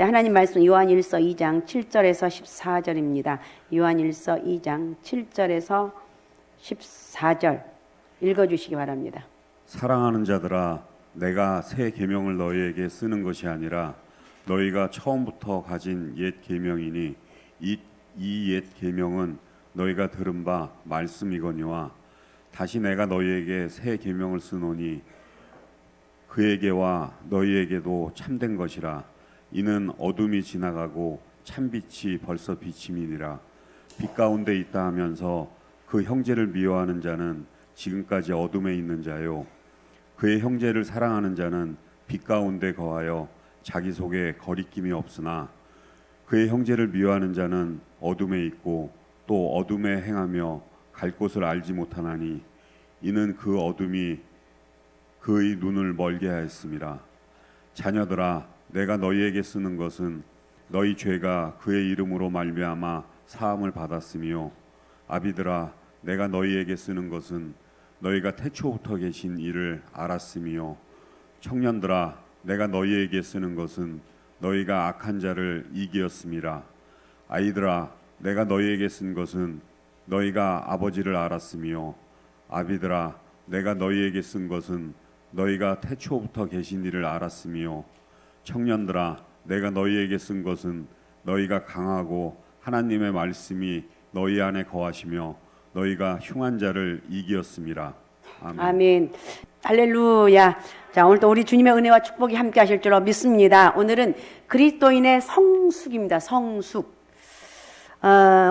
자, 하나님 말씀 요한일서 2장 7절에서 14절입니다. 요한일서 2장 7절에서 14절 읽어주시기 바랍니다. 사랑하는 자들아, 내가 새 계명을 너희에게 쓰는 것이 아니라 너희가 처음부터 가진 옛 계명이니 이 옛 계명은 너희가 들은 바 말씀이거니와 다시 내가 너희에게 새 계명을 쓰노니 그에게와 너희에게도 참된 것이라. 이는 어둠이 지나가고 참빛이 벌써 비침이니라. 빛 가운데 있다 하면서 그 형제를 미워하는 자는 지금까지 어둠에 있는 자요, 그의 형제를 사랑하는 자는 빛 가운데 거하여 자기 속에 거리낌이 없으나 그의 형제를 미워하는 자는 어둠에 있고 또 어둠에 행하며 갈 곳을 알지 못하나니 이는 그 어둠이 그의 눈을 멀게 하였음이라. 자녀들아, 내가 너희에게 쓰는 것은 너희 죄가 그의 이름으로 말미암아 사함을 받았으며, 아비들아, 내가 너희에게 쓰는 것은 너희가 태초부터 계신 이를 알았으며, 청년들아, 내가 너희에게 쓰는 것은 너희가 악한 자를 이기었음이라. 아이들아, 내가 너희에게 쓴 것은 너희가 아버지를 알았으며, 아비들아, 내가 너희에게 쓴 것은 너희가 태초부터 계신 이를 알았으며, 청년들아, 내가 너희에게 쓴 것은 너희가 강하고 하나님의 말씀이 너희 안에 거하시며 너희가 흉한 자를 이기었음이라. 아멘. 아멘. 할렐루야. 자, 오늘도 우리 주님의 은혜와 축복이 함께 하실 줄로 믿습니다. 오늘은 그리스도인의 성숙입니다. 성숙.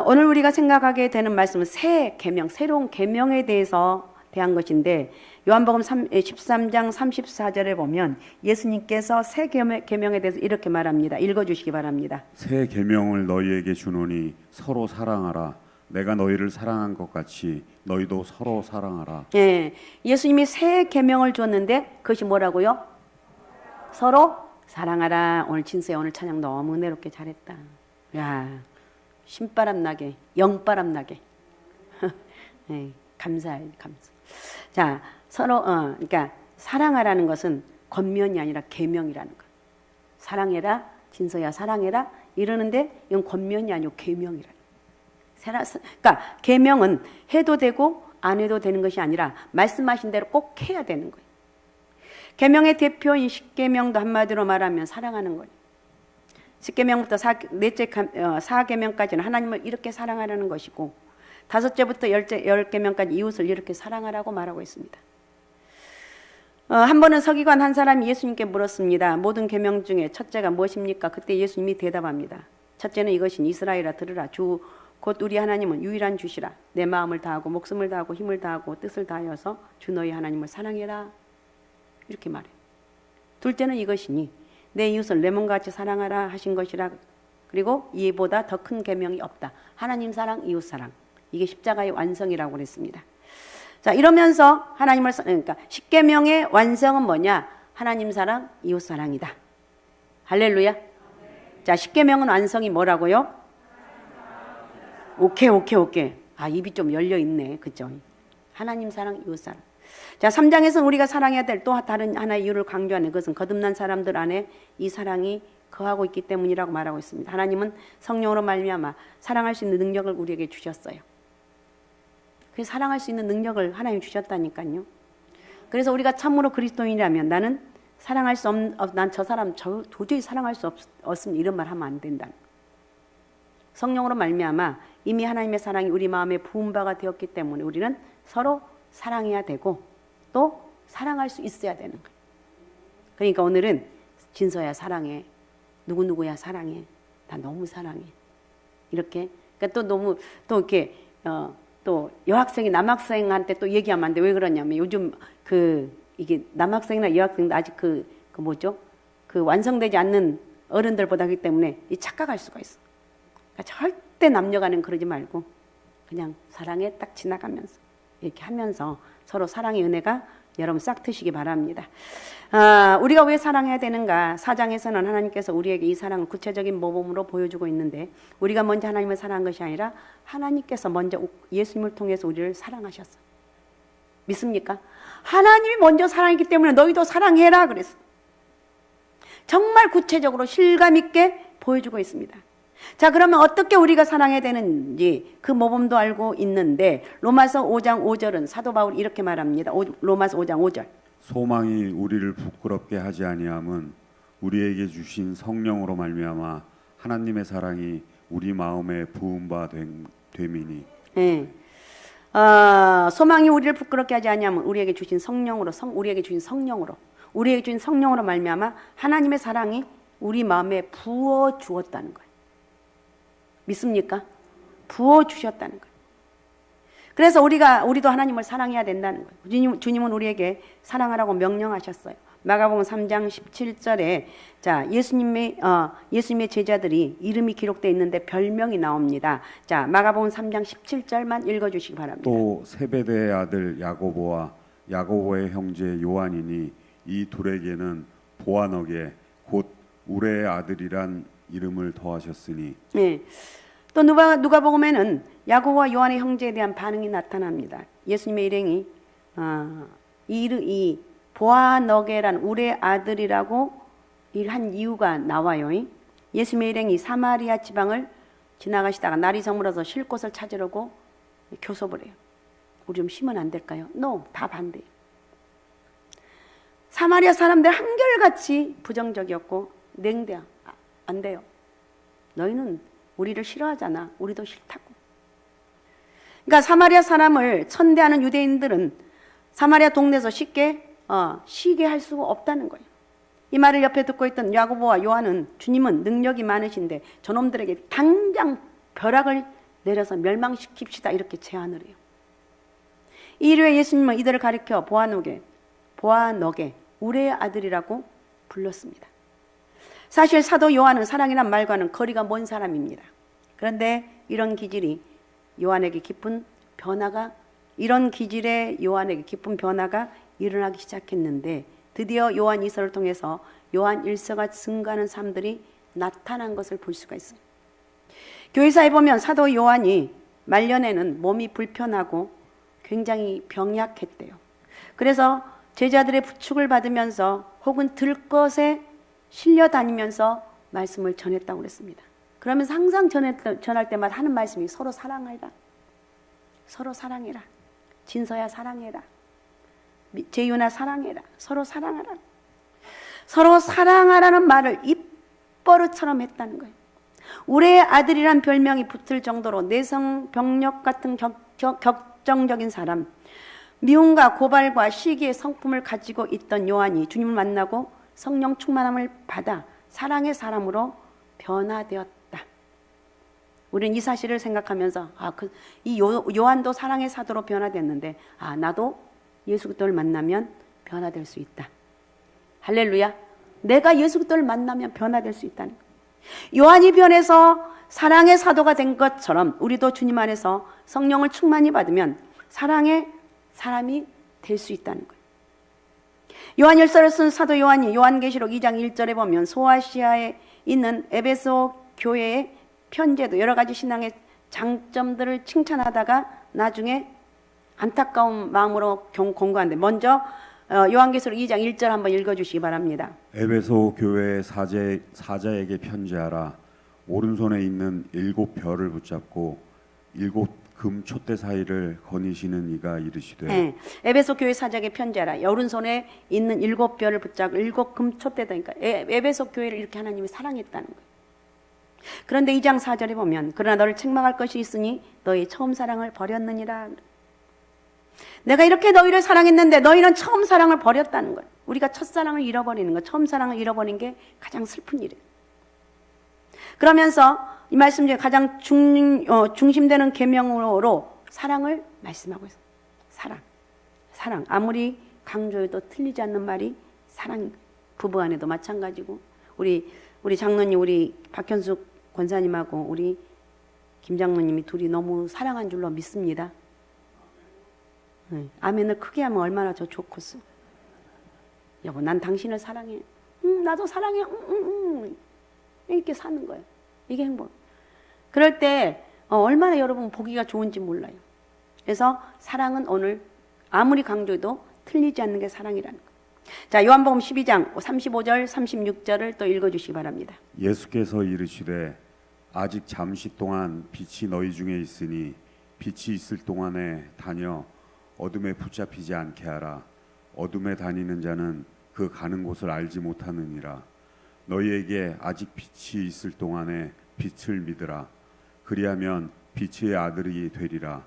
오늘 우리가 생각하게 되는 말씀은 새 계명, 새로운 계명에 대해서 대한 것인데, 요한복음 13장 34절에 보면 예수님께서 새 계명에 대해서 이렇게 말합니다. 읽어주시기 바랍니다. 새 계명을 너희에게 주노니 서로 사랑하라. 내가 너희를 사랑한 것 같이 너희도 서로 사랑하라. 예, 예수님이 새 계명을 주었는데 그것이 뭐라고요? 서로 사랑하라. 오늘 진수야, 오늘 찬양 너무 은혜롭게 잘했다. 야, 신바람 나게, 영바람 나게. 예, 감사해, 감사. 자, 서로 그러니까 사랑하라는 것은 권면이 아니라 계명이라는 것. 사랑해라, 진서야 사랑해라 이러는데 이건 권면이 아니고 계명이라는 것. 그러니까 계명은 해도 되고 안 해도 되는 것이 아니라 말씀하신 대로 꼭 해야 되는 거예요. 계명의 대표인 십계명도 한마디로 말하면 사랑하는 거예요. 십계명부터 사계명까지는 하나님을 이렇게 사랑하라는 것이고, 다섯째부터 열 계명까지 이웃을 이렇게 사랑하라고 말하고 있습니다. 한 번은 서기관 한 사람이 예수님께 물었습니다. 모든 계명 중에 첫째가 무엇입니까? 그때 예수님이 대답합니다. 첫째는 이것이니 이스라엘아 들으라. 주 곧 우리 하나님은 유일한 주시라. 내 마음을 다하고 목숨을 다하고 힘을 다하고 뜻을 다하여서 주 너희 하나님을 사랑해라. 이렇게 말해요. 둘째는 이것이니 내 이웃을 내 몸같이 사랑하라 하신 것이라. 그리고 이보다 더 큰 계명이 없다. 하나님 사랑, 이웃 사랑. 이게 십자가의 완성이라고 그랬습니다. 자, 이러면서 하나님을, 그러니까 십계명의 완성은 뭐냐? 하나님 사랑, 이웃 사랑이다. 할렐루야. 자, 십계명은 완성이 뭐라고요? 오케이. 아, 입이 좀 열려 있네. 그죠? 하나님 사랑, 이웃 사랑. 자, 3장에서는 우리가 사랑해야 될 또 다른 하나의 이유를 강조하는 것은 거듭난 사람들 안에 이 사랑이 거하고 있기 때문이라고 말하고 있습니다. 하나님은 성령으로 말미암아 사랑할 수 있는 능력을 우리에게 주셨어요. 그 사랑할 수 있는 능력을 하나님 주셨다니까요. 그래서 우리가 참으로 그리스도인이라면 나는 사랑할 수 없는, 난 저 사람 도저히 사랑할 수 없으면 이런 말 하면 안 된다. 성령으로 말미암아 이미 하나님의 사랑이 우리 마음에 부은 바가 되었기 때문에 우리는 서로 사랑해야 되고 또 사랑할 수 있어야 되는 거예요. 그러니까 오늘은 진서야 사랑해, 누구누구야 사랑해, 나 너무 사랑해, 이렇게. 그러니까 또 너무 또 이렇게 또 여학생이 남학생한테 또 얘기하면 안 돼. 왜 그러냐면 요즘 이게 남학생이나 여학생도 아직 그 뭐죠? 그 완성되지 않는 어른들보다 하기 때문에 이 착각할 수가 있어. 그러니까 절대 남녀간은 그러지 말고 그냥 사랑에 딱 지나가면서 이렇게 하면서 서로 사랑의 은혜가 여러분 싹 트시기 바랍니다. 우리가 왜 사랑해야 되는가? 4장에서는 하나님께서 우리에게 이 사랑을 구체적인 모범으로 보여주고 있는데, 우리가 먼저 하나님을 사랑한 것이 아니라 하나님께서 먼저 예수님을 통해서 우리를 사랑하셨어. 믿습니까? 하나님이 먼저 사랑했기 때문에 너희도 사랑해라 그랬어. 정말 구체적으로 실감 있게 보여주고 있습니다. 자, 그러면 어떻게 우리가 사랑해야 되는지 그 모범도 알고 있는데 로마서 5장 5절은 사도 바울이 이렇게 말합니다. 로마서 5장 5절. 소망이 우리를 부끄럽게 하지 아니함은 우리에게 주신 성령으로 말미암아 하나님의 사랑이 우리 마음에 부은 바 됨이니. 예. 소망이 우리를 부끄럽게 하지 아니하면 우리에게 주신 성령으로 우리에게 주신 성령으로 말미암아 하나님의 사랑이 우리 마음에 부어 주었다는 거예요. 믿습니까? 부어 주셨다는 거예요. 그래서 우리도 하나님을 사랑해야 된다는 거예요. 주님은 우리에게 사랑하라고 명령하셨어요. 마가복음 3장 17절에 자, 예수님의 제자들이 이름이 기록되어 있는데 별명이 나옵니다. 자, 마가복음 3장 17절만 읽어 주시기 바랍니다. 또 세베대의 아들 야고보와 야고보의 형제 요한이니 이 둘에게는 보아너게 곧 우레의 아들이란 이름을 더하셨으니. 네. 또 누가복음에는 야고보와 요한의 형제에 대한 반응이 나타납니다. 예수님의 일행이 이 보아너게란 우레의 아들이라고 한 이유가 나와요. 예수님의 일행이 사마리아 지방을 지나가시다가 날이 저물어서 쉴 곳을 찾으려고 교섭을 해요. 우리 좀 쉬면 안 될까요? No, 다 반대예요. 사마리아 사람들 한결같이 부정적이었고 냉대야. 안 돼요. 너희는 우리를 싫어하잖아. 우리도 싫다고. 그러니까 사마리아 사람을 천대하는 유대인들은 사마리아 동네에서 쉽게 쉬게 할 수가 없다는 거예요. 이 말을 옆에 듣고 있던 야고보와 요한은 주님은 능력이 많으신데 저놈들에게 당장 벼락을 내려서 멸망시킵시다 이렇게 제안을 해요. 이후에 예수님은 이들을 가리켜 보아너게 우레의 아들이라고 불렀습니다. 사실 사도 요한은 사랑이란 말과는 거리가 먼 사람입니다. 그런데 이런 기질의 요한에게 깊은 변화가 일어나기 시작했는데 드디어 요한 2서를 통해서 요한 1서가 증가하는 사람들이 나타난 것을 볼 수가 있어요. 교회사에 보면 사도 요한이 말년에는 몸이 불편하고 굉장히 병약했대요. 그래서 제자들의 부축을 받으면서 혹은 들것에 실려 다니면서 말씀을 전했다고 그랬습니다. 그러면서 항상 전할 때마다 하는 말씀이 서로 사랑해라. 서로 사랑해라. 진서야 사랑해라. 재윤아 사랑해라. 서로 사랑하라. 서로 사랑하라는 말을 입버릇처럼 했다는 거예요. 우레의 아들이란 별명이 붙을 정도로 내성병력 같은 격정적인 사람, 미움과 고발과 시기의 성품을 가지고 있던 요한이 주님을 만나고 성령 충만함을 받아 사랑의 사람으로 변화되었다. 우리는 이 사실을 생각하면서 이 요한도 사랑의 사도로 변화됐는데 나도 예수 그리스도를 만나면 변화될 수 있다. 할렐루야. 내가 예수 그리스도를 만나면 변화될 수 있다는 거예요. 요한이 변해서 사랑의 사도가 된 것처럼 우리도 주님 안에서 성령을 충만히 받으면 사랑의 사람이 될 수 있다는 거예요. 요한일서를 쓴 사도 요한이 요한계시록 2장 1절에 보면 소아시아에 있는 에베소 교회의 편지에도 여러 가지 신앙의 장점들을 칭찬하다가 나중에 안타까운 마음으로 공고한데 먼저 요한계시록 2장 1절 한번 읽어주시기 바랍니다. 에베소 교회의 사자에게 편지하라. 오른손에 있는 7별을 붙잡고 7 금 촛대 사이를 거니시는 이가 이르시되. 네, 에베소 교회 사자에게 편지하라. 오른손에 있는 7별을 붙잡고 7 금 촛대다니까 에베소 교회를 이렇게 하나님이 사랑했다는 거예요. 그런데 2장 4절에 보면 그러나 너를 책망할 것이 있으니 너희 처음 사랑을 버렸느니라. 내가 이렇게 너희를 사랑했는데 너희는 처음 사랑을 버렸다는 거예요. 우리가 첫사랑을 잃어버리는 거, 처음 사랑을 잃어버린 게 가장 슬픈 일이에요. 그러면서 이 말씀 중에 가장 중심되는 계명으로 사랑을 말씀하고 있어요. 사랑. 아무리 강조해도 틀리지 않는 말이 사랑. 부부간에도 마찬가지고 우리 장로님, 우리 박현숙 권사님하고 우리 김 장로님이 둘이 너무 사랑한 줄로 믿습니다. 네. 아멘을 크게 하면 얼마나 더 좋겠어. 여보, 난 당신을 사랑해. 나도 사랑해. 이렇게 사는 거예요. 이게 행복. 그럴 때 얼마나 여러분 보기가 좋은지 몰라요. 그래서 사랑은 오늘 아무리 강조해도 틀리지 않는 게 사랑이라는 거예요. 자, 요한복음 12장 35절 36절을 또 읽어주시기 바랍니다. 예수께서 이르시되 아직 잠시 동안 빛이 너희 중에 있으니 빛이 있을 동안에 다녀 어둠에 붙잡히지 않게 하라. 어둠에 다니는 자는 그 가는 곳을 알지 못하느니라. 너희에게 아직 빛이 있을 동안에 빛을 믿으라. 그리하면 빛의 아들이 되리라.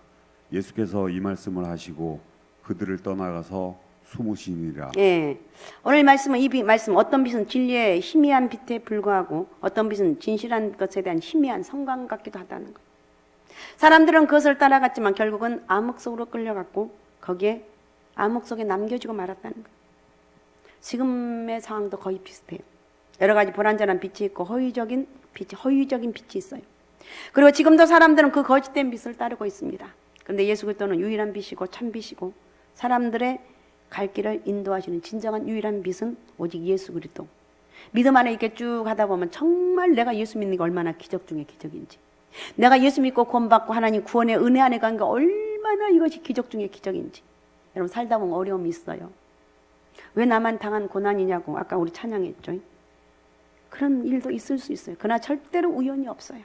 예수께서 이 말씀을 하시고 그들을 떠나가서 숨으시니라. 예. 오늘 말씀은 말씀 어떤 빛은 진리의 희미한 빛에 불과하고 어떤 빛은 진실한 것에 대한 희미한 성광 같기도 하다는 거예요. 사람들은 그것을 따라갔지만 결국은 암흑 속으로 끌려갔고 거기에 암흑 속에 남겨지고 말았다는 거예요. 지금의 상황도 거의 비슷해요. 여러 가지 불완전한 빛이 있고 허위적인 빛이 있어요. 그리고 지금도 사람들은 그 거짓된 빛을 따르고 있습니다. 그런데 예수 그리스도는 유일한 빛이고 참 빛이고 사람들의 갈 길을 인도하시는 진정한 유일한 빛은 오직 예수 그리스도. 믿음 안에 이렇게 쭉 하다 보면 정말 내가 예수 믿는 게 얼마나 기적 중에 기적인지, 내가 예수 믿고 구원받고 하나님 구원의 은혜 안에 간 게 얼마나 이것이 기적 중에 기적인지. 여러분 살다 보면 어려움이 있어요. 왜 나만 당한 고난이냐고 아까 우리 찬양했죠. 그런 일도 있을 수 있어요. 그러나 절대로 우연이 없어요.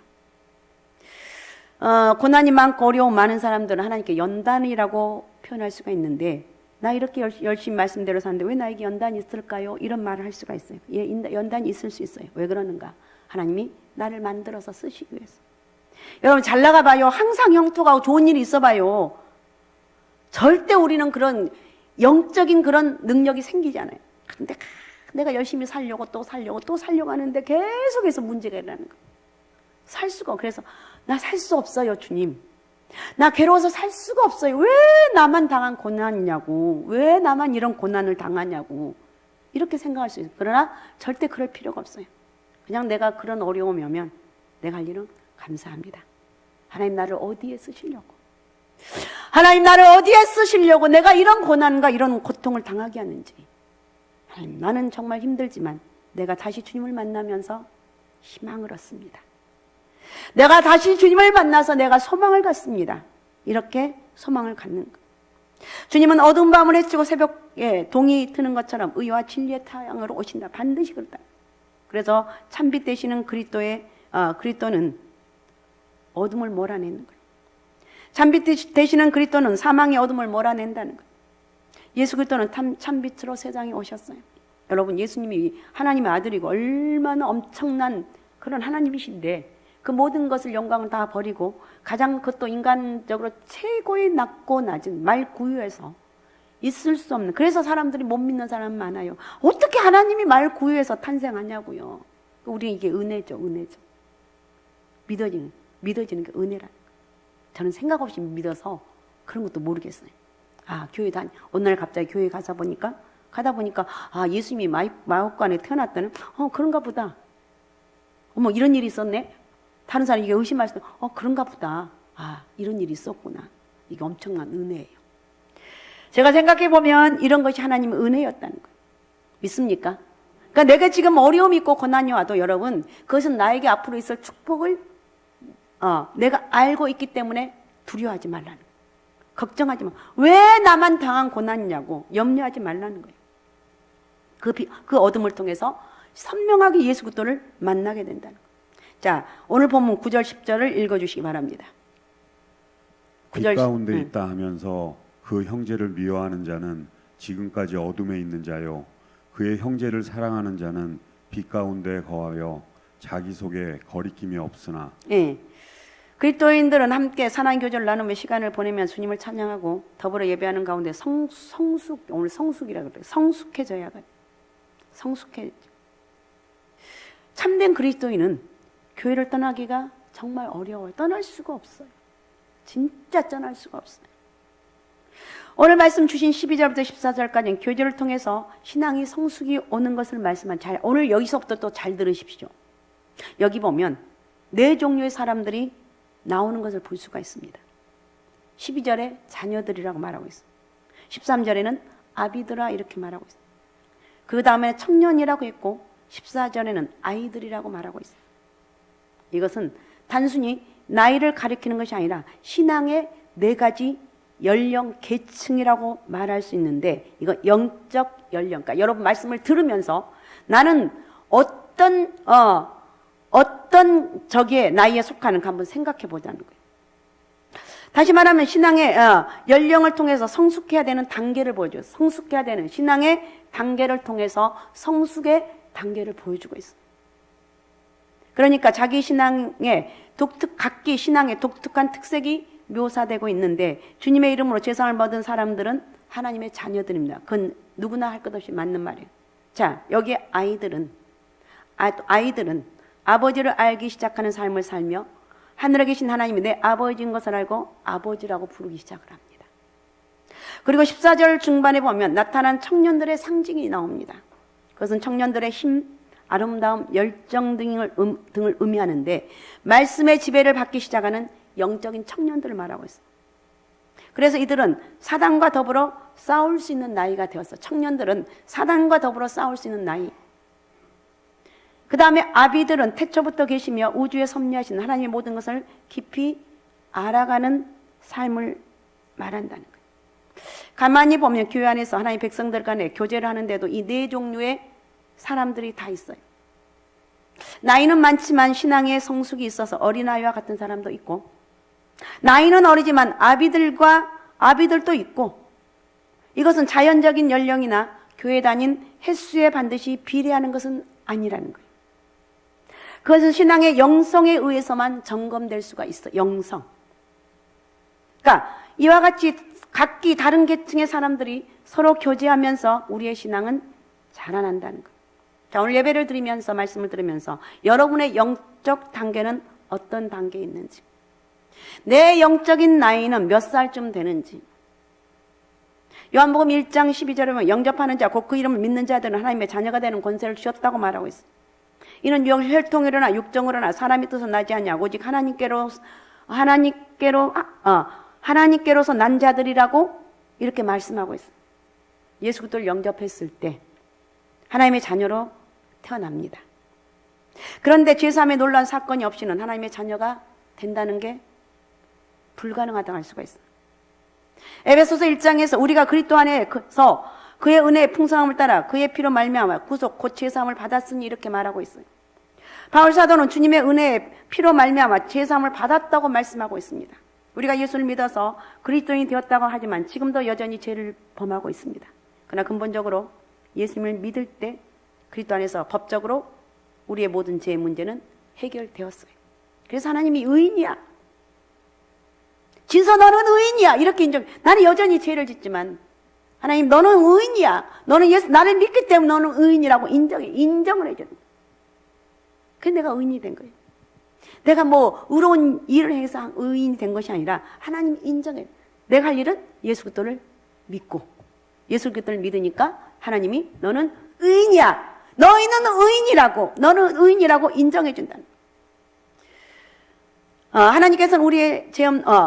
고난이 많고 어려움 많은 사람들은 하나님께 연단이라고 표현할 수가 있는데, 나 이렇게 열심히 말씀대로 사는데 왜 나에게 연단이 있을까요? 이런 말을 할 수가 있어요. 예, 연단이 있을 수 있어요. 왜 그러는가? 하나님이 나를 만들어서 쓰시기 위해서. 여러분 잘 나가봐요. 항상 형통하고 좋은 일이 있어봐요. 절대 우리는 그런 영적인 그런 능력이 생기지 않아요. 근데 내가 열심히 살려고 또 살려고 하는데 계속해서 문제가 일어나는 거예요. 살 수가. 그래서 나 살 수 없어요, 주님. 나 괴로워서 살 수가 없어요. 왜 나만 당한 고난이냐고. 왜 나만 이런 고난을 당하냐고. 이렇게 생각할 수 있어요. 그러나 절대 그럴 필요가 없어요. 그냥 내가 그런 어려움이 오면 내가 할 일은 감사합니다. 하나님 나를 어디에 쓰시려고. 하나님 나를 어디에 쓰시려고 내가 이런 고난과 이런 고통을 당하게 하는지. 하나님 나는 정말 힘들지만 내가 다시 주님을 만나면서 희망을 얻습니다. 내가 다시 주님을 만나서 내가 소망을 갖습니다. 이렇게 소망을 갖는 것. 주님은 어두운 밤을 헤치고 새벽에 동이 트는 것처럼 의와 진리의 태양으로 오신다. 반드시 그렇다. 그래서 참빛 되시는 그리스도는 어둠을 몰아내는 거예요. 참빛 되시는 그리스도는 사망의 어둠을 몰아낸다는 거예요. 예수 그리스도는 참빛으로 세상에 오셨어요. 여러분 예수님이 하나님의 아들이고 얼마나 엄청난 그런 하나님이신데 그 모든 것을 영광을 다 버리고 가장 그것도 인간적으로 최고의 낮고 낮은 말 구유에서 있을 수 없는, 그래서 사람들이 못 믿는 사람 많아요. 어떻게 하나님이 말 구유에서 탄생하냐고요. 우리 이게 은혜죠. 믿어지는 게 은혜라는 거예요. 저는 생각 없이 믿어서 그런 것도 모르겠어요. 교회 어느 날 갑자기 교회 가다 보니까 예수님이 마옥관에 태어났다는 그런가 보다. 어머 이런 일이 있었네. 다른 사람이 이게 의심할 때 그런가 보다. 이런 일이 있었구나. 이게 엄청난 은혜예요. 제가 생각해 보면 이런 것이 하나님의 은혜였다는 거예요. 믿습니까? 그러니까 내가 지금 어려움이 있고 고난이 와도 여러분 그것은 나에게 앞으로 있을 축복을 내가 알고 있기 때문에 두려워하지 말라는 거예요. 걱정하지 마. 왜 나만 당한 고난이냐고 염려하지 말라는 거예요. 그 어둠을 통해서 선명하게 예수 그리스도를 만나게 된다는 거예요. 자, 오늘 본문 9절 10절을 읽어주시기 바랍니다. 빛 가운데 있다 하면서 그 형제를 미워하는 자는 지금까지 어둠에 있는 자요, 그의 형제를 사랑하는 자는 빛 가운데 거하여 자기 속에 거리낌이 없으나. 그리스도인들은 함께 사랑 교제를 나누며 시간을 보내면 주님을 찬양하고 더불어 예배하는 가운데 오늘 성숙이라고 그래요. 성숙해져야 돼요. 참된 그리스도인은 교회를 떠나기가 정말 어려워요. 떠날 수가 없어요. 진짜 떠날 수가 없어요. 오늘 말씀 주신 12절부터 14절까지는 교제를 통해서 신앙이 성숙이 오는 것을 말씀한 오늘 여기서부터 또 잘 들으십시오. 여기 보면 네 종류의 사람들이 나오는 것을 볼 수가 있습니다. 12절에 자녀들이라고 말하고 있어요. 13절에는 아비들아 이렇게 말하고 있어요. 그 다음에 청년이라고 했고 14절에는 아이들이라고 말하고 있어요. 이것은 단순히 나이를 가리키는 것이 아니라 신앙의 네 가지 연령 계층이라고 말할 수 있는데 이거 영적 연령. 그러니까 여러분 말씀을 들으면서 나는 어떤 저기에 나이에 속하는가 한번 생각해 보자는 거예요. 다시 말하면 신앙의 연령을 통해서 성숙해야 되는 단계를 보여줘요. 성숙해야 되는 신앙의 단계를 통해서 성숙의 단계를 보여주고 있어요. 그러니까 자기 신앙의 각기 신앙의 독특한 특색이 묘사되고 있는데 주님의 이름으로 제사를 받은 사람들은 하나님의 자녀들입니다. 그건 누구나 할 것 없이 맞는 말이에요. 자, 여기 아이들은 아버지를 알기 시작하는 삶을 살며 하늘에 계신 하나님이 내 아버지인 것을 알고 아버지라고 부르기 시작을 합니다. 그리고 14절 중반에 보면 나타난 청년들의 상징이 나옵니다. 그것은 청년들의 힘, 아름다움, 열정 등을 의미하는데 말씀의 지배를 받기 시작하는 영적인 청년들을 말하고 있어요. 그래서 이들은 사단과 더불어 싸울 수 있는 나이가 되었어. 청년들은 사단과 더불어 싸울 수 있는 나이. 그 다음에 아비들은 태초부터 계시며 우주에 섭리하신 하나님의 모든 것을 깊이 알아가는 삶을 말한다는 거예요. 가만히 보면 교회 안에서 하나님의 백성들 간에 교제를 하는데도 이 네 종류의 사람들이 다 있어요. 나이는 많지만 신앙의 성숙이 있어서 어린아이와 같은 사람도 있고, 나이는 어리지만 아비들도 있고, 이것은 자연적인 연령이나 교회 다닌 횟수에 반드시 비례하는 것은 아니라는 거예요. 그것은 신앙의 영성에 의해서만 점검될 수가 있어. 영성. 그러니까 이와 같이 각기 다른 계층의 사람들이 서로 교제하면서 우리의 신앙은 자라난다는 거예요. 자, 오늘 예배를 드리면서 말씀을 들으면서 여러분의 영적 단계는 어떤 단계에 있는지, 내 영적인 나이는 몇 살쯤 되는지. 요한복음 1장 12절에 보면 영접하는 자 곧 그 이름을 믿는 자들은 하나님의 자녀가 되는 권세를 주셨다고 말하고 있어요. 이는 혈통으로나 육정으로나 사람의 뜻은 나지 않냐 오직 하나님께로서 난 자들이라고 이렇게 말씀하고 있어요. 예수 그리스도를 영접했을 때 하나님의 자녀로 태어납니다. 그런데 제3의 놀라운 사건이 없이는 하나님의 자녀가 된다는 게 불가능하다고 할 수가 있어요. 에베소서 1장에서 우리가 그리스도 안에서 그의 은혜의 풍성함을 따라 그의 피로 말미암아 구속 곧 제사함을 받았으니 이렇게 말하고 있어요. 바울 사도는 주님의 은혜의 피로 말미암아 제사함을 받았다고 말씀하고 있습니다. 우리가 예수를 믿어서 그리스도인이 되었다고 하지만 지금도 여전히 죄를 범하고 있습니다. 그러나 근본적으로 예수님을 믿을 때 그리스도 안에서 법적으로 우리의 모든 죄의 문제는 해결되었어요. 그래서 하나님이 의인이야. 진서 너는 의인이야. 이렇게 인정. 나는 여전히 죄를 짓지만 하나님 너는 의인이야. 너는 나를 믿기 때문에 너는 의인이라고 인정을 해줘. 그래서 내가 의인이 된 거예요. 내가 뭐 의로운 일을 해서 의인이 된 것이 아니라 하나님이 인정해. 내가 할 일은 예수 그리스도를 믿고 예수 그리스도를 믿으니까 하나님이 너는 의인이야. 너희는 의인이라고. 너는 의인이라고 인정해 준다는 거예요. 하나님께서는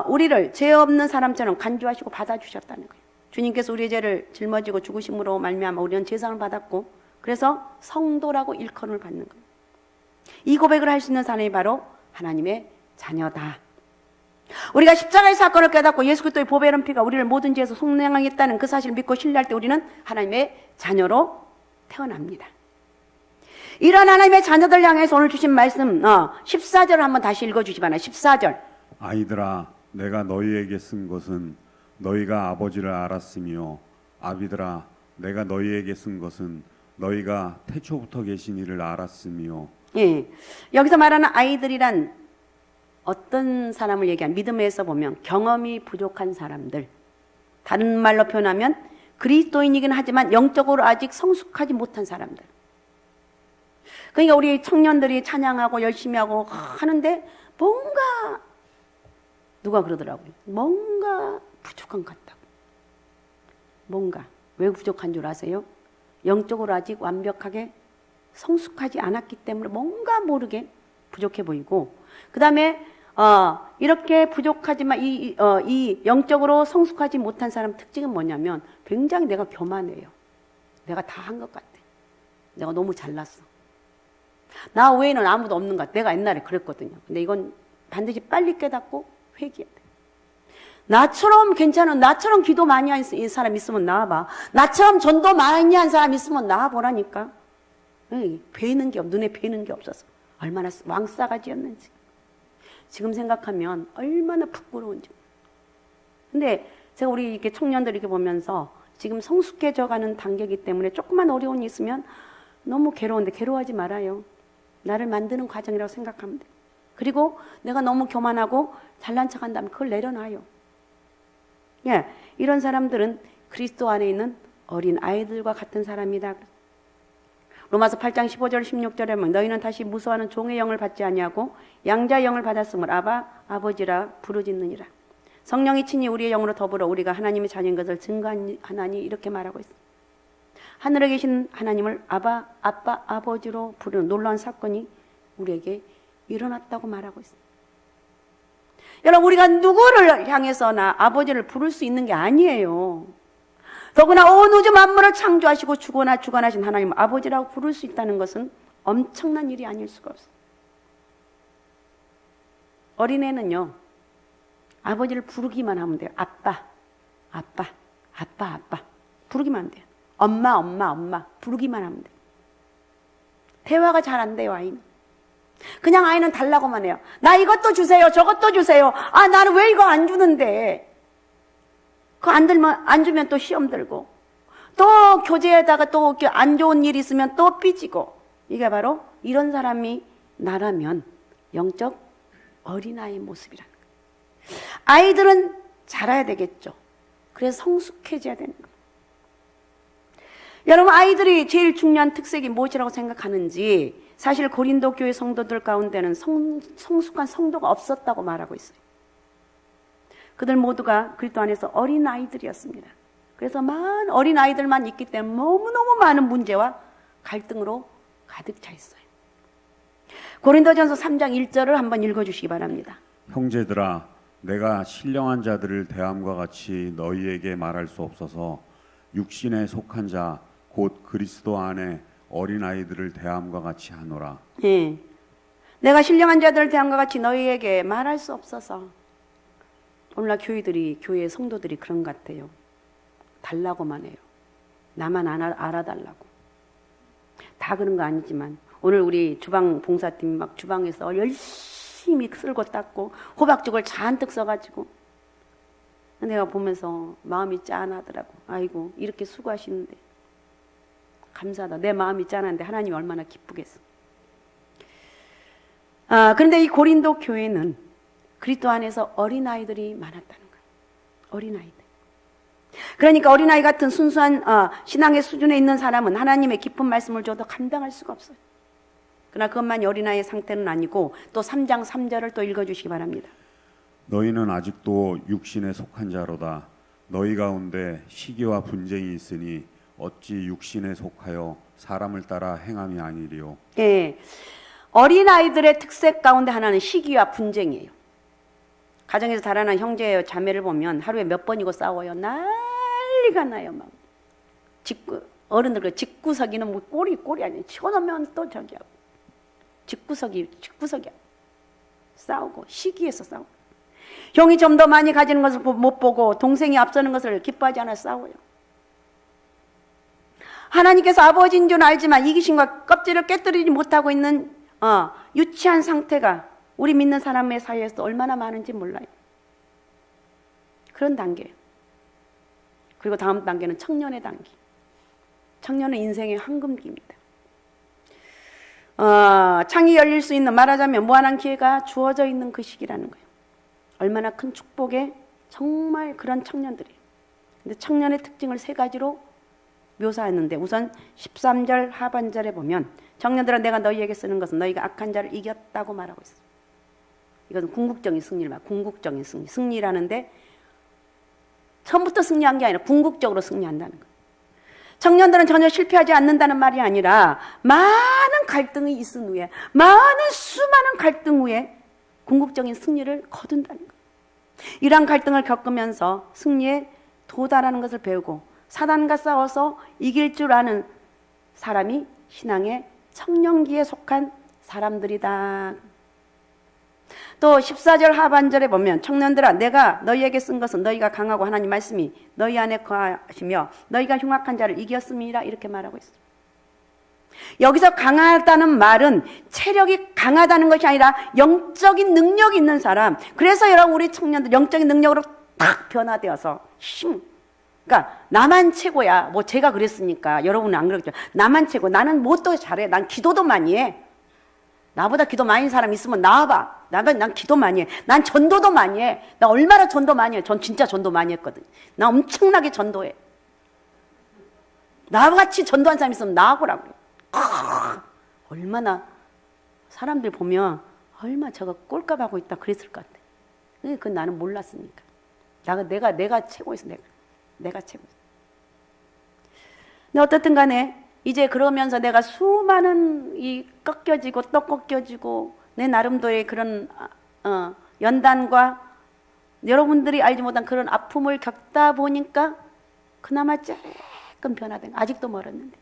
우리를 죄 없는 사람처럼 간주하시고 받아주셨다는 거예요. 주님께서 우리의 죄를 짊어지고 죽으심으로 말미암아 우리는 제사를 받았고 그래서 성도라고 일컬음을 받는 거예요. 이 고백을 할 수 있는 사람이 바로 하나님의 자녀다. 우리가 십자가의 사건을 깨닫고 예수 그리스도의 보배로운 피가 우리를 모든 죄에서 속량하겠다는 그 사실을 믿고 신뢰할 때 우리는 하나님의 자녀로 태어납니다. 이런 하나님의 자녀들 향해서 오늘 주신 말씀 14절을 한번 다시 읽어주시 바랍니다. 14절. 아이들아 내가 너희에게 쓴 것은 너희가 아버지를 알았으며 아비들아 내가 너희에게 쓴 것은 너희가 태초부터 계신 이를 알았으며. 예, 여기서 말하는 아이들이란 어떤 사람을 얘기한 믿음에서 보면 경험이 부족한 사람들, 다른 말로 표현하면 그리스도인이긴 하지만 영적으로 아직 성숙하지 못한 사람들. 그러니까 우리 청년들이 찬양하고 열심히 하고 하는데 뭔가 누가 그러더라고요. 뭔가 부족한 것 같다고. 뭔가 왜 부족한 줄 아세요? 영적으로 아직 완벽하게 성숙하지 않았기 때문에 뭔가 모르게 부족해 보이고, 그 다음에 이렇게 부족하지만 이 영적으로 성숙하지 못한 사람 특징은 뭐냐면 굉장히 내가 교만해요. 내가 다 한 것 같아. 내가 너무 잘났어. 나 외에는 아무도 없는 것 같아. 내가 옛날에 그랬거든요. 근데 이건 반드시 빨리 깨닫고 회개해야 돼. 나처럼 괜찮은, 나처럼 기도 많이 한 사람 있으면 나와봐. 나처럼 전도 많이 한 사람 있으면 나와보라니까. 베이는 게 눈에 베이는 게 없어서 얼마나 왕싸가지였는지 지금 생각하면 얼마나 부끄러운지. 근데 제가 우리 이렇게 청년들 이렇게 보면서 지금 성숙해져가는 단계이기 때문에 조금만 어려운 일 있으면 너무 괴로운데 괴로워하지 말아요. 나를 만드는 과정이라고 생각하면 돼. 그리고 내가 너무 교만하고 잘난 척한다면 그걸 내려놔요. 예, 이런 사람들은 그리스도 안에 있는 어린 아이들과 같은 사람이다. 로마서 8장 15절 16절에 보면 너희는 다시 무서워하는 종의 영을 받지 아니하고 양자의 영을 받았으므로 아바 아버지라 부르짖느니라. 성령이 친히 우리의 영으로 더불어 우리가 하나님의 자녀인 것을 증거하나니 이렇게 말하고 있습니다. 하늘에 계신 하나님을 아바 아빠 아버지로 부르는 놀라운 사건이 우리에게 일어났다고 말하고 있습니다. 여러분, 우리가 누구를 향해서나 아버지를 부를 수 있는 게 아니에요. 더구나 온 우주 만물을 창조하시고 주관하신 하나님 아버지라고 부를 수 있다는 것은 엄청난 일이 아닐 수가 없어요. 어린애는요, 아버지를 부르기만 하면 돼요. 아빠, 아빠, 아빠, 아빠. 부르기만 하면 돼요. 엄마, 엄마, 엄마. 부르기만 하면 돼요. 대화가 잘 안 돼요, 아이는. 그냥 아이는 달라고만 해요. 나 이것도 주세요, 저것도 주세요. 아, 나는 왜 이거 안 주는데? 그거 안 주면 또 시험 들고, 또 교재에다가 또 안 좋은 일 있으면 또 삐지고. 이게 바로 이런 사람이 나라면 영적 어린아이의 모습이라는 거예요. 아이들은 자라야 되겠죠. 그래서 성숙해져야 되는 거예요. 여러분, 아이들이 제일 중요한 특색이 무엇이라고 생각하는지, 사실 고린도 교회 성도들 가운데는 성숙한 성도가 없었다고 말하고 있어요. 그들 모두가 그리스도 안에서 어린아이들이었습니다. 그래서 많은 어린아이들만 있기 때문에 너무너무 많은 문제와 갈등으로 가득 차 있어요. 고린도전서 3장 1절을 한번 읽어주시기 바랍니다. 형제들아, 내가 신령한 자들을 대함과 같이 너희에게 말할 수 없어서 육신에 속한 자 곧 그리스도 안에 어린아이들을 대함과 같이 하노라. 예. 내가 신령한 자들을 대함과 같이 너희에게 말할 수 없어서. 오늘날 교회 성도들이 그런 것 같아요. 달라고만 해요. 나만 알아달라고. 다 그런 거 아니지만 오늘 우리 주방 봉사팀 막 주방에서 열심히 쓸고 닦고 호박죽을 잔뜩 써가지고 내가 보면서 마음이 짠하더라고. 아이고, 이렇게 수고하시는데 감사하다. 내 마음이 짠한데 하나님이 얼마나 기쁘겠어. 그런데 이 고린도 교회는 그리스도 안에서 어린아이들이 많았다는 거예요. 어린아이들. 그러니까 어린아이 같은 순수한 신앙의 수준에 있는 사람은 하나님의 깊은 말씀을 줘도 감당할 수가 없어요. 그러나 그것만이 어린아이의 상태는 아니고 또 3장 3절을 또 읽어주시기 바랍니다. 너희는 아직도 육신에 속한 자로다. 너희 가운데 시기와 분쟁이 있으니 어찌 육신에 속하여 사람을 따라 행함이 아니리요. 예, 어린아이들의 특색 가운데 하나는 시기와 분쟁이에요. 가정에서 자라는 형제 자매를 보면 하루에 몇 번이고 싸워요. 난리가 나요. 막 어른들 집구석이는 뭐 꼬리 아니에요. 치워놓으면 또 저기 하고 집구석이야. 싸우고 시기에서 싸우고. 형이 좀 더 많이 가지는 것을 못 보고 동생이 앞서는 것을 기뻐하지 않아 싸워요. 하나님께서 아버지인 줄 알지만 이기심과 껍질을 깨뜨리지 못하고 있는 유치한 상태가 우리 믿는 사람의 사이에서 얼마나 많은지 몰라요. 그런 단계. 그리고 다음 단계는 청년의 단계. 청년은 인생의 황금기입니다. 창이 열릴 수 있는, 말하자면 무한한 기회가 주어져 있는 그 시기라는 거예요. 얼마나 큰 축복에 정말 그런 청년들이에요. 근데 청년의 특징을 3가지로 묘사했는데, 우선 13절 하반절에 보면 청년들아 내가 너희에게 쓰는 것은 너희가 악한 자를 이겼다고 말하고 있어요. 이것은 궁극적인 승리를 말. 궁극적인 승리. 승리라는데 처음부터 승리한 게 아니라 궁극적으로 승리한다는 거예요. 청년들은 전혀 실패하지 않는다는 말이 아니라 많은 갈등이 있은 후에, 수많은 갈등 후에 궁극적인 승리를 거둔다는 거예요. 이러한 갈등을 겪으면서 승리에 도달하는 것을 배우고 사단과 싸워서 이길 줄 아는 사람이 신앙의 청년기에 속한 사람들이다. 또 14절 하반절에 보면 청년들아 내가 너희에게 쓴 것은 너희가 강하고 하나님 말씀이 너희 안에 거하시며 너희가 흉악한 자를 이겼음이라 이렇게 말하고 있어요. 여기서 강하다는 말은 체력이 강하다는 것이 아니라 영적인 능력이 있는 사람. 그래서 여러분 우리 청년들 영적인 능력으로 딱 변화되어서 그러니까 나만 최고야. 뭐 제가 그랬으니까 여러분은 안 그러겠죠. 나만 최고. 나는 뭣도 잘해. 난 기도도 많이 해. 나보다 기도 많이 하는 사람 있으면 나와봐. 난 기도 많이 해. 난 전도도 많이 해. 나 얼마나 전도 많이 해. 전 진짜 전도 많이 했거든. 나 엄청나게 전도해. 나같이 전도한 사람 있으면 나와보라고. 얼마나 사람들 보면 얼마나 저거 꼴값하고 있다 그랬을 것 같아. 그건 나는 몰랐으니까. 내가 최고였어. 내가 최고였어. 근데 어떻든 간에 이제 그러면서 내가 수많은 이 꺾여지고 또 꺾여지고 내 나름대로의 그런 연단과 여러분들이 알지 못한 그런 아픔을 겪다 보니까 그나마 조금 변화된 거. 아직도 멀었는데.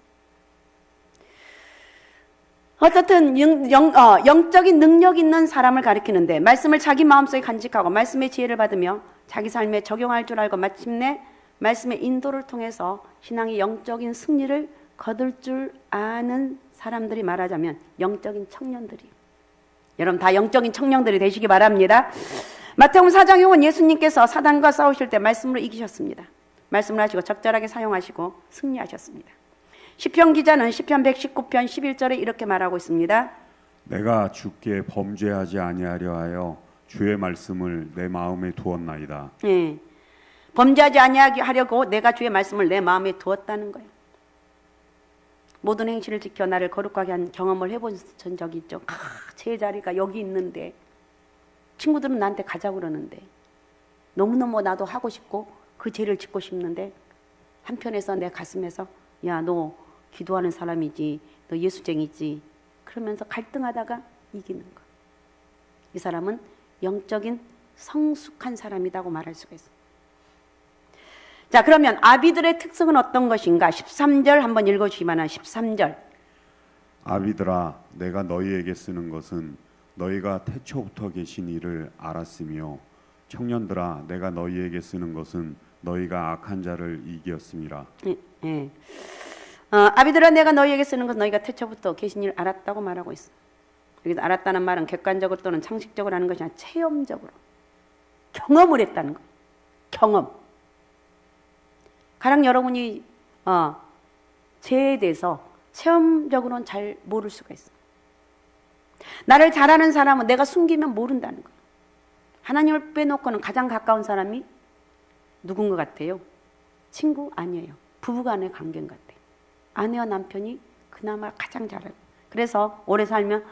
어쨌든 영적인 능력 있는 사람을 가리키는데 말씀을 자기 마음속에 간직하고 말씀의 지혜를 받으며 자기 삶에 적용할 줄 알고 마침내 말씀의 인도를 통해서 신앙의 영적인 승리를 거둘 줄 아는 사람들이 말하자면 영적인 청년들이에요. 여러분 다 영적인 청년들이 되시기 바랍니다. 마태복음 4장에 온 예수님께서 사단과 싸우실 때 말씀으로 이기셨습니다. 말씀을 하시고 적절하게 사용하시고 승리하셨습니다. 시편 기자는 시편 119편 11절에 이렇게 말하고 있습니다. 내가 주께 범죄하지 아니하려 하여 주의 말씀을 내 마음에 두었나이다. 예, 범죄하지 아니하려고 내가 주의 말씀을 내 마음에 두었다는 거예요. 모든 행실을 지켜 나를 거룩하게 한 경험을 해본 적이 있죠. 제자리가 여기 있는데 친구들은 나한테 가자고 그러는데 너무너무 나도 하고 싶고 그 죄를 짓고 싶는데 한편에서 내 가슴에서 야, 너 기도하는 사람이지, 너 예수쟁이지 그러면서 갈등하다가 이기는 거. 이 사람은 영적인 성숙한 사람이라고 말할 수가 있어요. 자, 그러면 아비들의 특성은 어떤 것인가? 13절 한번 읽어주시면 13절. 아비들아 내가 너희에게 쓰는 것은 너희가 태초부터 계신 이를 알았으며 청년들아 내가 너희에게 쓰는 것은 너희가 악한 자를 이기었음이라. 예. 아비들아 내가 너희에게 쓰는 것은 너희가 태초부터 계신 이를 알았다고 말하고 있어. 여기서 알았다는 말은 객관적으로 또는 상식적으로 하는 것이 아니라 체험적으로 경험을 했다는 거예요. 경험. 가령 여러분이 죄에 대해서 체험적으로는 잘 모를 수가 있어. 나를 잘 아는 사람은 내가 숨기면 모른다는 거예요. 하나님을 빼놓고는 가장 가까운 사람이 누군 것 같아요? 친구? 아니에요. 부부간의 관계인 것 같아요. 아내와 남편이 그나마 가장 잘 알고. 그래서 오래 살면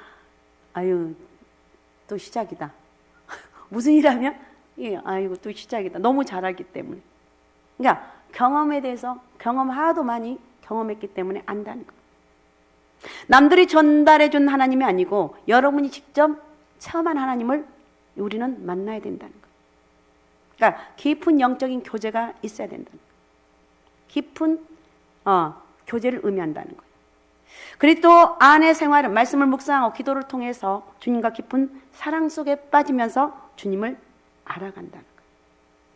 아유 또 시작이다. 무슨 일 하면 아이고 또 시작이다. 너무 잘 알기 때문에. 그러니까 경험에 대해서 하도 많이 경험했기 때문에 안다는 거예요. 남들이 전달해 준 하나님이 아니고 여러분이 직접 체험한 하나님을 우리는 만나야 된다는 거예요. 그러니까 깊은 영적인 교제가 있어야 된다는 거예요. 깊은 교제를 의미한다는 거예요. 그리고 또 아내 생활은 말씀을 묵상하고 기도를 통해서 주님과 깊은 사랑 속에 빠지면서 주님을 알아간다는 거예요.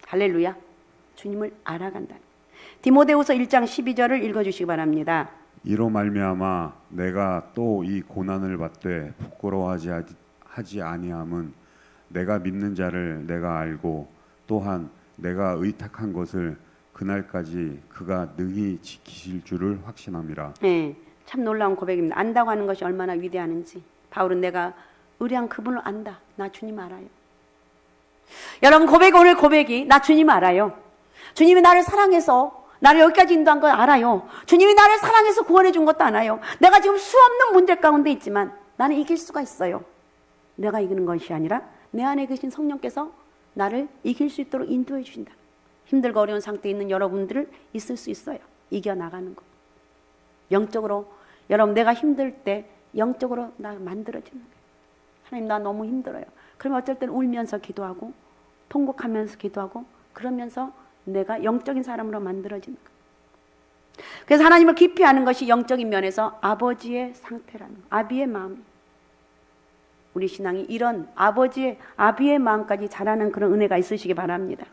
할렐루야. 주님을 알아간다는 거예요. 디모데후서 1장 12절을 읽어주시기 바랍니다. 이로 말미암아 내가 또 이 고난을 받되 부끄러워하지 아니함은 내가 믿는 자를 내가 알고 또한 내가 의탁한 것을 그날까지 그가 능히 지키실 줄을 확신함이라. 네, 참 놀라운 고백입니다. 안다고 하는 것이 얼마나 위대하는지. 바울은 내가 의리한 그분을 안다. 나 주님 알아요. 여러분 오늘 고백이 나 주님 알아요. 주님이 나를 사랑해서 나를 여기까지 인도한 거 알아요. 주님이 나를 사랑해서 구원해 준 것도 알아요. 내가 지금 수없는 문제 가운데 있지만 나는 이길 수가 있어요. 내가 이기는 것이 아니라 내 안에 계신 성령께서 나를 이길 수 있도록 인도해 주신다. 힘들고 어려운 상태에 있는 여러분들을 있을 수 있어요. 이겨나가는 거. 영적으로 여러분 내가 힘들 때 영적으로 나 만들어지는 거예요. 하나님 나 너무 힘들어요. 그러면 어쩔 때는 울면서 기도하고 통곡하면서 기도하고 그러면서 내가 영적인 사람으로 만들어지는 거예요. 그래서 하나님을 깊이 아는 것이 영적인 면에서 아버지의 상태라는 거예요. 아비의 마음. 우리 신앙이 이런 아비의 마음까지 자라는 그런 은혜가 있으시기 바랍니다.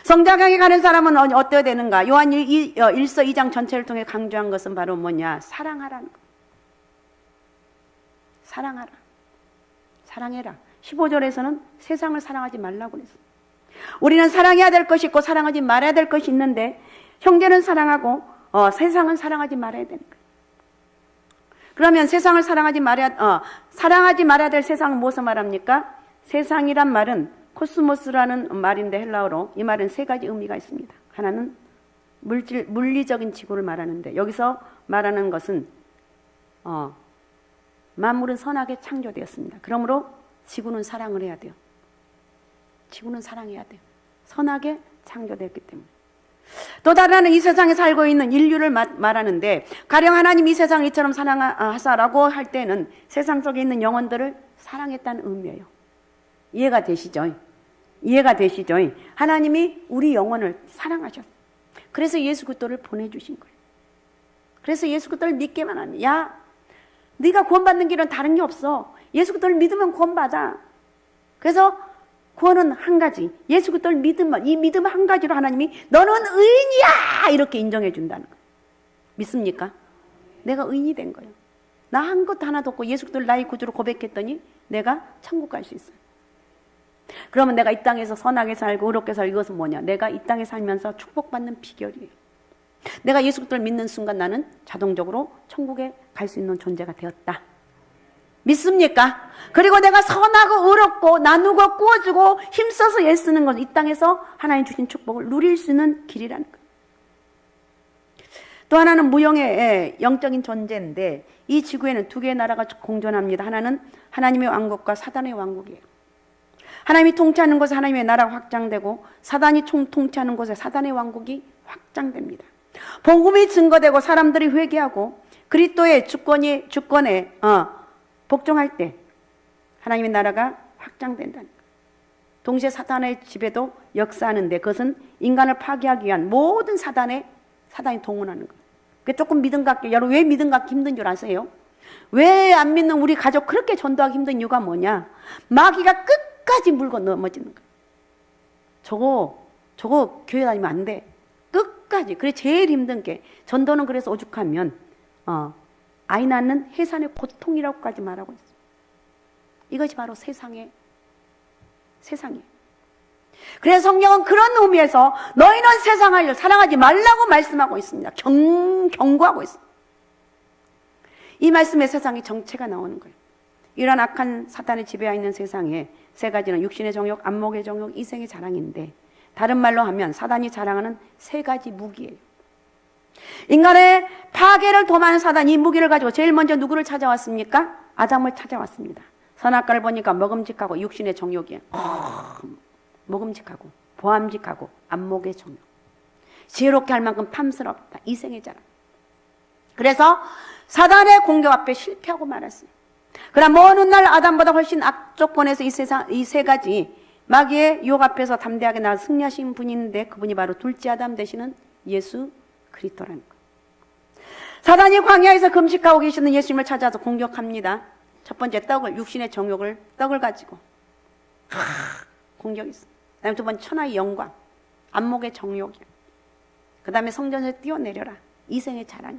성장하게 가는 사람은 어때야 되는가? 요한 1서 2장 전체를 통해 강조한 것은 바로 뭐냐? 사랑하라는 거. 사랑하라. 사랑해라. 15절에서는 세상을 사랑하지 말라고 그랬어요. 우리는 사랑해야 될 것이 있고 사랑하지 말아야 될 것이 있는데 형제는 사랑하고 세상은 사랑하지 말아야 되는 거예요. 그러면 세상을 사랑하지 말아야 될 세상은 무엇을 말합니까? 세상이란 말은 코스모스라는 말인데 헬라어로 이 말은 세 가지 의미가 있습니다. 하나는 물리적인 지구를 말하는데 여기서 말하는 것은 만물은 선하게 창조되었습니다. 그러므로 지구는 사랑을 해야 돼요. 지구는 사랑해야 돼요. 선하게 창조되었기 때문에. 또 다른 하나는 이 세상에 살고 있는 인류를 말하는데 가령 하나님 이 세상을 이처럼 사랑하사라고 할 때는 세상 속에 있는 영혼들을 사랑했다는 의미예요. 이해가 되시죠? 이해가 되시죠? 하나님이 우리 영혼을 사랑하셨어요. 그래서 예수 그리스도를 보내주신 거예요. 그래서 예수 그리스도를 믿게만 하면 야 네가 구원받는 길은 다른 게 없어. 예수 그리스도를 믿으면 구원받아. 그래서 구원은 한 가지. 예수 그리스도를 믿으면 이 믿음 한 가지로 하나님이 너는 의인이야 이렇게 인정해 준다는 거예요. 믿습니까? 내가 의인이 된 거예요. 나 한 것도 하나도 없고 예수 그리스도를 나의 구주로 고백했더니 내가 천국 갈 수 있어요. 그러면 내가 이 땅에서 선하게 살고 의롭게 살고 이것은 뭐냐? 내가 이 땅에 살면서 축복받는 비결이에요. 내가 예수 그리스도를 믿는 순간 나는 자동적으로 천국에 갈 수 있는 존재가 되었다. 믿습니까? 그리고 내가 선하고 의롭고 나누고 꾸어주고 힘써서 애쓰는 것, 이 땅에서 하나님 주신 축복을 누릴 수 있는 길이라는 거예요. 또 하나는 무형의 영적인 존재인데 이 지구에는 두 개의 나라가 공존합니다. 하나는 하나님의 왕국과 사단의 왕국이에요. 하나님이 통치하는 곳에 하나님의 나라가 확장되고 사단이 통치하는 곳에 사단의 왕국이 확장됩니다. 복음이 증거되고 사람들이 회개하고 그리스도의 주권에 복종할 때 하나님의 나라가 확장된다는 거예요. 동시에 사단의 지배도 역사하는데 그것은 인간을 파괴하기 위한 모든 사단이 동원하는 거예요. 그게 조금 믿음 갖기, 여러분 왜 믿음 갖기 힘든 줄 아세요? 왜 안 믿는 우리 가족 그렇게 전도하기 힘든 이유가 뭐냐? 마귀가 끝까지 물고 넘어지는 거예요. 저거 교회 다니면 안 돼. 끝까지. 그래 제일 힘든 게 전도는 그래서 오죽하면 아이 낳는 해산의 고통이라고까지 말하고 있어요. 이것이 바로 세상이에요. 그래서 성경은 그런 의미에서 너희는 세상을 사랑하지 말라고 말씀하고 있습니다. 경고하고 있습니다. 이 말씀에 세상의 정체가 나오는 거예요. 이런 악한 사탄의 지배하에 있는 세상에 세 가지는 육신의 정욕, 안목의 정욕, 이생의 자랑인데 다른 말로 하면 사단이 자랑하는 세 가지 무기예요. 인간의 파괴를 도모하는 사단이 이 무기를 가지고 제일 먼저 누구를 찾아왔습니까? 아담을 찾아왔습니다. 선악과를 보니까 먹음직하고 육신의 정욕이에요. 먹음직하고 보암직하고 안목의 정욕. 지혜롭게 할 만큼 탐스럽다. 이생의 자랑. 그래서 사단의 공격 앞에 실패하고 말았어요. 그러나 먼 훗날 아담보다 훨씬 악조건에서 이 세 가지 마귀의 유혹 앞에서 담대하게 나와 승리하신 분인데 그분이 바로 둘째 아담 되시는 예수 그리스도라는 것. 사단이 광야에서 금식하고 계시는 예수님을 찾아서 공격합니다. 첫 번째 육신의 정욕을 떡을 가지고 공격이 있어. 그다음에 두 번째 천하의 영광, 안목의 정욕이야. 그다음에 성전에서 뛰어내려라. 이생의 자랑이.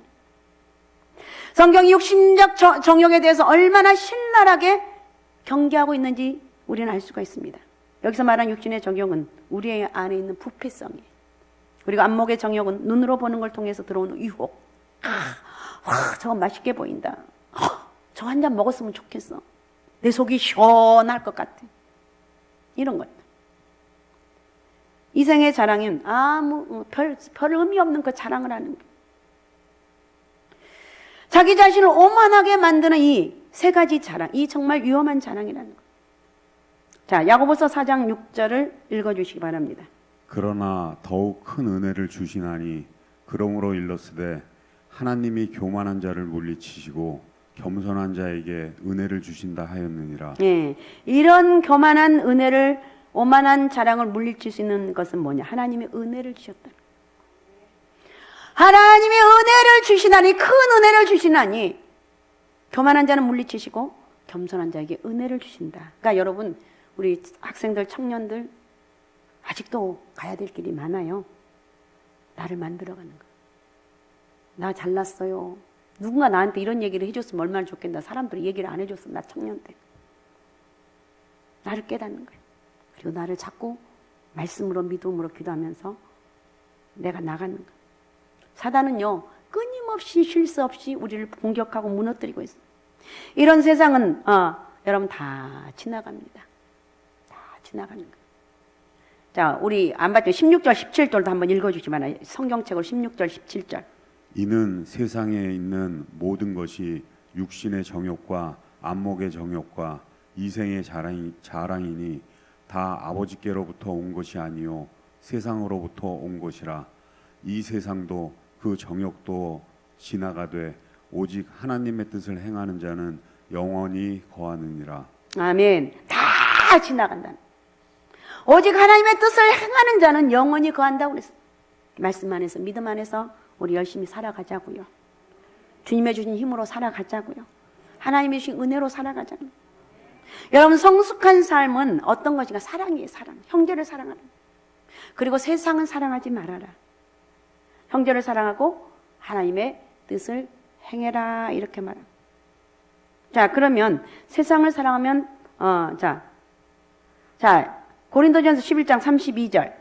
성경이 육신적 정욕에 대해서 얼마나 신랄하게 경계하고 있는지 우리는 알 수가 있습니다. 여기서 말한 육신의 정욕은 우리 안에 있는 부패성이에요. 그리고 안목의 정욕은 눈으로 보는 걸 통해서 들어오는 유혹. 저거 맛있게 보인다. 저 한 잔 먹었으면 좋겠어. 내 속이 시원할 것 같아. 이런 것들. 이생의 자랑은 별 의미 없는 그 자랑을 하는 거예요. 자기 자신을 오만하게 만드는 이 세 가지 자랑, 이 정말 위험한 자랑이라는 거예요. 자, 야고보서 4장 6절을 읽어주시기 바랍니다. 그러나 더욱 큰 은혜를 주시나니 그러므로 일렀으되 하나님이 교만한 자를 물리치시고 겸손한 자에게 은혜를 주신다 하였느니라. 예, 이런 교만한 은혜를 오만한 자랑을 물리칠 수 있는 것은 뭐냐? 하나님의 은혜를 주셨다. 하나님의 은혜를 주시나니 큰 은혜를 주시나니 교만한 자는 물리치시고 겸손한 자에게 은혜를 주신다. 그러니까 여러분, 우리 학생들, 청년들 아직도 가야 될 길이 많아요. 나를 만들어가는 거. 나 잘났어요. 누군가 나한테 이런 얘기를 해줬으면 얼마나 좋겠나. 사람들이 얘기를 안 해줬으면 나 청년 때. 나를 깨닫는 거예요. 그리고 나를 자꾸 말씀으로 믿음으로 기도하면서 내가 나가는 거예요. 사단은요, 끊임없이 쉴 새 없이 우리를 공격하고 무너뜨리고 있어요. 이런 세상은 여러분 다 지나갑니다. 다 지나가는 거예요. 자, 우리 안 봤죠? 16절, 17절도 한번 읽어주시면 성경책으로 16절, 17절. 이는 세상에 있는 모든 것이 육신의 정욕과 안목의 정욕과 이생의 자랑이니 다 아버지께로부터 온 것이 아니요 세상으로부터 온 것이라. 이 세상도 그 정욕도 지나가되 오직 하나님의 뜻을 행하는 자는 영원히 거하느니라. 아멘. 다 지나간다. 오직 하나님의 뜻을 행하는 자는 영원히 거한다고 그랬어요. 말씀 안에서, 믿음 안에서 우리 열심히 살아가자고요. 주님의 주신 힘으로 살아가자고요. 하나님의 주신 은혜로 살아가자고요. 여러분, 성숙한 삶은 어떤 것인가? 사랑이에요. 사랑. 형제를 사랑하는. 그리고 세상은 사랑하지 말아라. 형제를 사랑하고 하나님의 뜻을 행해라, 이렇게 말합니다. 자, 그러면 세상을 사랑하면 고린도전서 11장 32절.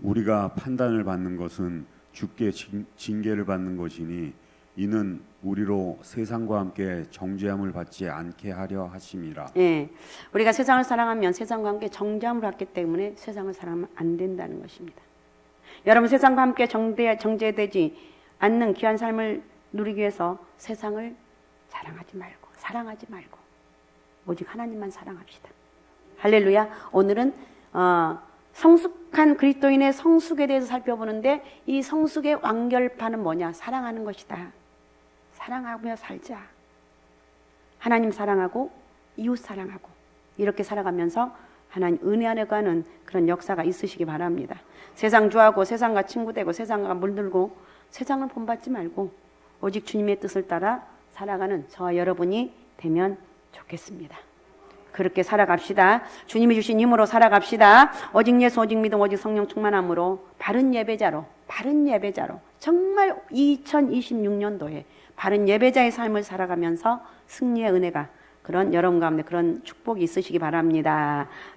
우리가 판단을 받는 것은 주께 징계를 받는 것이니 이는 우리로 세상과 함께 정죄함을 받지 않게 하려 하심이라. 예, 우리가 세상을 사랑하면 세상과 함께 정죄함을 받기 때문에 세상을 사랑하면 안 된다는 것입니다. 여러분, 세상과 함께 정죄되지 않는 귀한 삶을 누리기 위해서 세상을 사랑하지 말고 오직 하나님만 사랑합시다. 할렐루야. 오늘은 성숙한 그리스도인의 성숙에 대해서 살펴보는데, 이 성숙의 완결판은 뭐냐? 사랑하는 것이다. 사랑하며 살자. 하나님 사랑하고 이웃 사랑하고 이렇게 살아가면서 하나님 은혜 안에 가는 그런 역사가 있으시기 바랍니다. 세상 좋아하고 세상과 친구되고 세상과 물들고 세상을 본받지 말고 오직 주님의 뜻을 따라 살아가는 저와 여러분이 되면 좋겠습니다. 그렇게 살아갑시다. 주님이 주신 힘으로 살아갑시다. 오직 예수, 오직 믿음, 오직 성령 충만함으로 바른 예배자로 정말 2026년도에 바른 예배자의 삶을 살아가면서 승리의 은혜가, 그런 여러분 가운데 그런 축복이 있으시기 바랍니다.